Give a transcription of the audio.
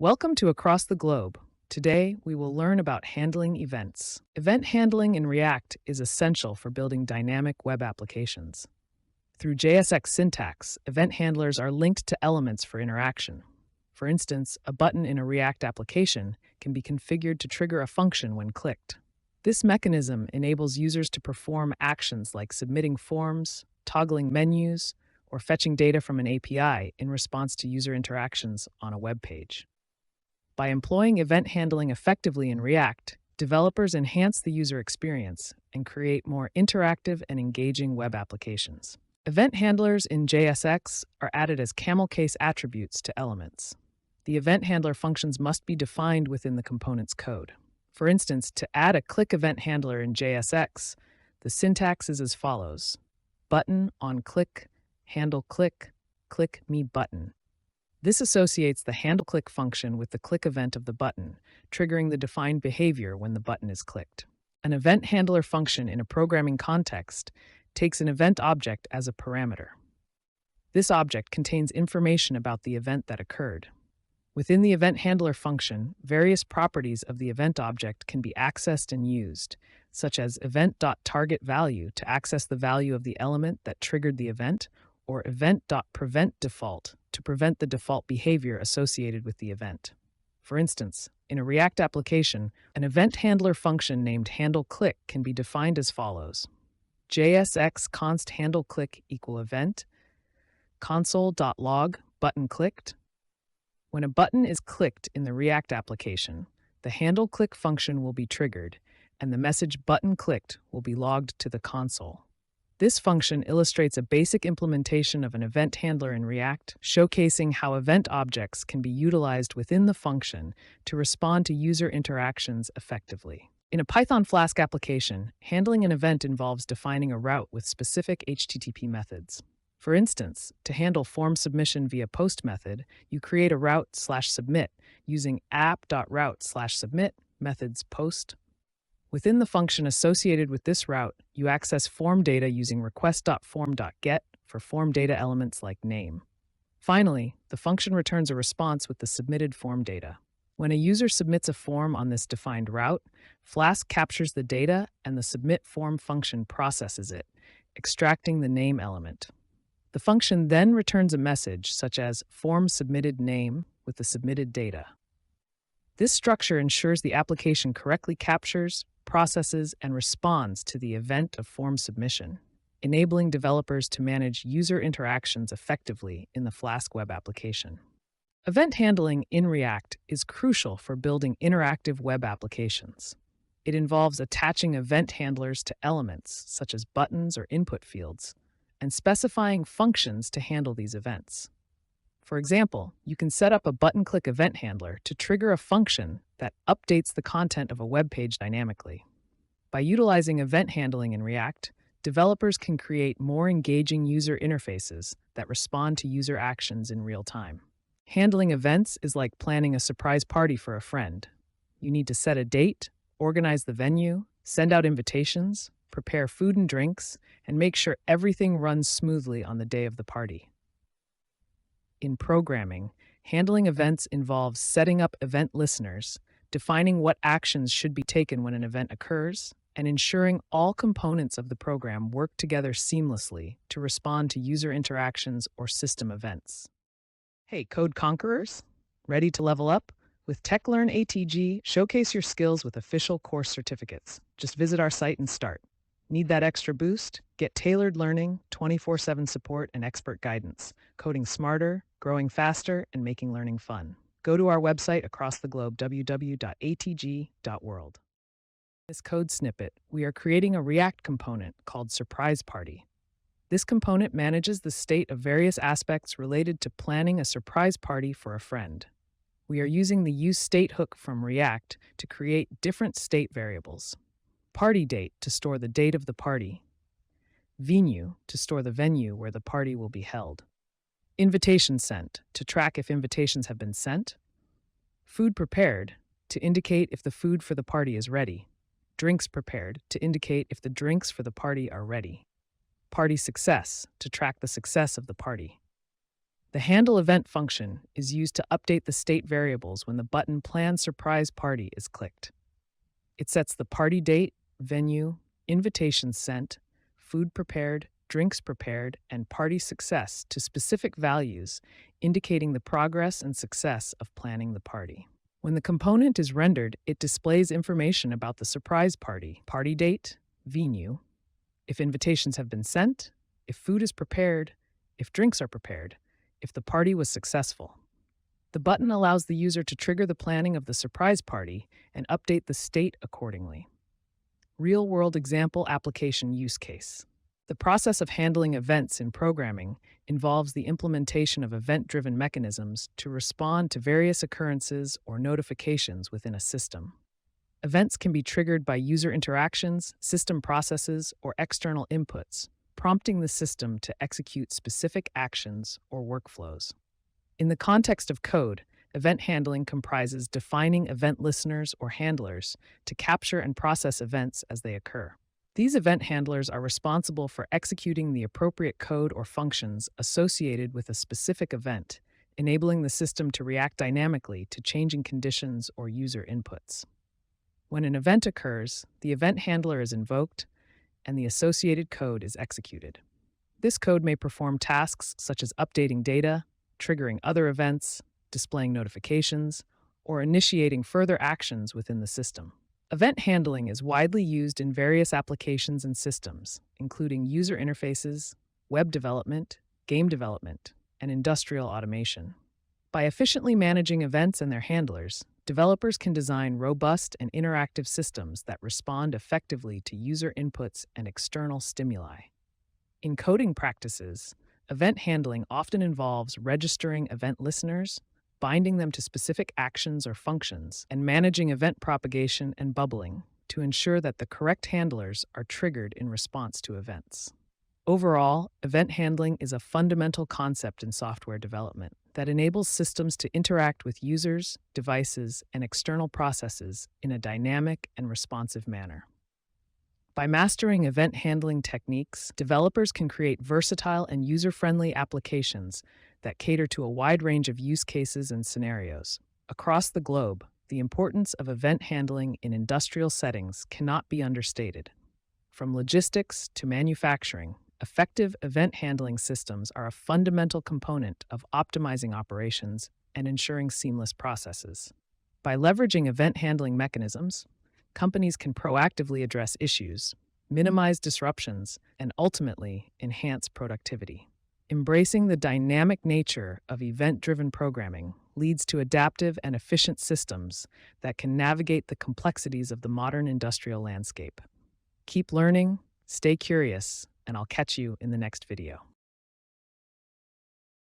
Welcome to Across the Globe. Today, we will learn about handling events. Event handling in React is essential for building dynamic web applications. Through JSX syntax, event handlers are linked to elements for interaction. For instance, a button in a React application can be configured to trigger a function when clicked. This mechanism enables users to perform actions like submitting forms, toggling menus, or fetching data from an API in response to user interactions on a web page. By employing event handling effectively in React, developers enhance the user experience and create more interactive and engaging web applications. Event handlers in JSX are added as camelCase attributes to elements. The event handler functions must be defined within the component's code. For instance, to add a click event handler in JSX, the syntax is as follows: button on click, handle click, click me button. This associates the handle click function with the click event of the button, triggering the defined behavior when the button is clicked. An event handler function in a programming context takes an event object as a parameter. This object contains information about the event that occurred. Within the event handler function, various properties of the event object can be accessed and used, such as event.targetValue to access the value of the element that triggered the event, or event.preventDefault to prevent the default behavior associated with the event. For instance, in a React application, an event handler function named handleClick can be defined as follows: JSX const handleClick equal event console.log button clicked. When a button is clicked in the React application, the handleClick function will be triggered, and the message button clicked will be logged to the console. This function illustrates a basic implementation of an event handler in React, showcasing how event objects can be utilized within the function to respond to user interactions effectively. In a Python Flask application, handling an event involves defining a route with specific HTTP methods. For instance, to handle form submission via post method, you create a route/submit using app.route/submit methods post. Within the function associated with this route, you access form data using request.form.get for form data elements like name. Finally, the function returns a response with the submitted form data. When a user submits a form on this defined route, Flask captures the data and the submit form function processes it, extracting the name element. The function then returns a message such as form submitted name with the submitted data. This structure ensures the application correctly captures, processes, and responds to the event of form submission, enabling developers to manage user interactions effectively in the Flask web application. Event handling in React is crucial for building interactive web applications. It involves attaching event handlers to elements, such as buttons or input fields, and specifying functions to handle these events. For example, you can set up a button-click event handler to trigger a function that updates the content of a web page dynamically. By utilizing event handling in React, developers can create more engaging user interfaces that respond to user actions in real time. Handling events is like planning a surprise party for a friend. You need to set a date, organize the venue, send out invitations, prepare food and drinks, and make sure everything runs smoothly on the day of the party. In programming, handling events involves setting up event listeners, defining what actions should be taken when an event occurs, and ensuring all components of the program work together seamlessly to respond to user interactions or system events. Hey, Code Conquerors! Ready to level up? With TechLearn ATG, showcase your skills with official course certificates. Just visit our site and start. Need that extra boost? Get tailored learning, 24/7 support, and expert guidance. Coding smarter, growing faster, and making learning fun. Go to our website across the globe, www.atg.world. In this code snippet, we are creating a React component called Surprise Party. This component manages the state of various aspects related to planning a surprise party for a friend. We are using the useState hook from React to create different state variables. Party date to store the date of the party. Venue to store the venue where the party will be held. Invitation sent to track if invitations have been sent. Food prepared to indicate if the food for the party is ready. Drinks prepared to indicate if the drinks for the party are ready. Party success to track the success of the party. The handle event function is used to update the state variables when the button Plan Surprise Party is clicked. It sets the party date, venue, invitations sent, food prepared, drinks prepared, and party success to specific values, indicating the progress and success of planning the party. When the component is rendered, it displays information about the surprise party date, venue, if invitations have been sent, if food is prepared, if drinks are prepared, if the party was successful. The button allows the user to trigger the planning of the surprise party and update the state accordingly. Real-world example application use case. The process of handling events in programming involves the implementation of event-driven mechanisms to respond to various occurrences or notifications within a system. Events can be triggered by user interactions, system processes, or external inputs, prompting the system to execute specific actions or workflows. In the context of code, event handling comprises defining event listeners or handlers to capture and process events as they occur. These event handlers are responsible for executing the appropriate code or functions associated with a specific event, enabling the system to react dynamically to changing conditions or user inputs. When an event occurs, the event handler is invoked, and the associated code is executed. This code may perform tasks such as updating data, triggering other events, displaying notifications, or initiating further actions within the system. Event handling is widely used in various applications and systems, including user interfaces, web development, game development, and industrial automation. By efficiently managing events and their handlers, developers can design robust and interactive systems that respond effectively to user inputs and external stimuli. In coding practices, event handling often involves registering event listeners, binding them to specific actions or functions, and managing event propagation and bubbling to ensure that the correct handlers are triggered in response to events. Overall, event handling is a fundamental concept in software development that enables systems to interact with users, devices, and external processes in a dynamic and responsive manner. By mastering event handling techniques, developers can create versatile and user-friendly applications that cater to a wide range of use cases and scenarios. Across the globe, the importance of event handling in industrial settings cannot be understated. From logistics to manufacturing, effective event handling systems are a fundamental component of optimizing operations and ensuring seamless processes. By leveraging event handling mechanisms, companies can proactively address issues, minimize disruptions, and ultimately enhance productivity. Embracing the dynamic nature of event-driven programming leads to adaptive and efficient systems that can navigate the complexities of the modern industrial landscape. Keep learning, stay curious, and I'll catch you in the next video.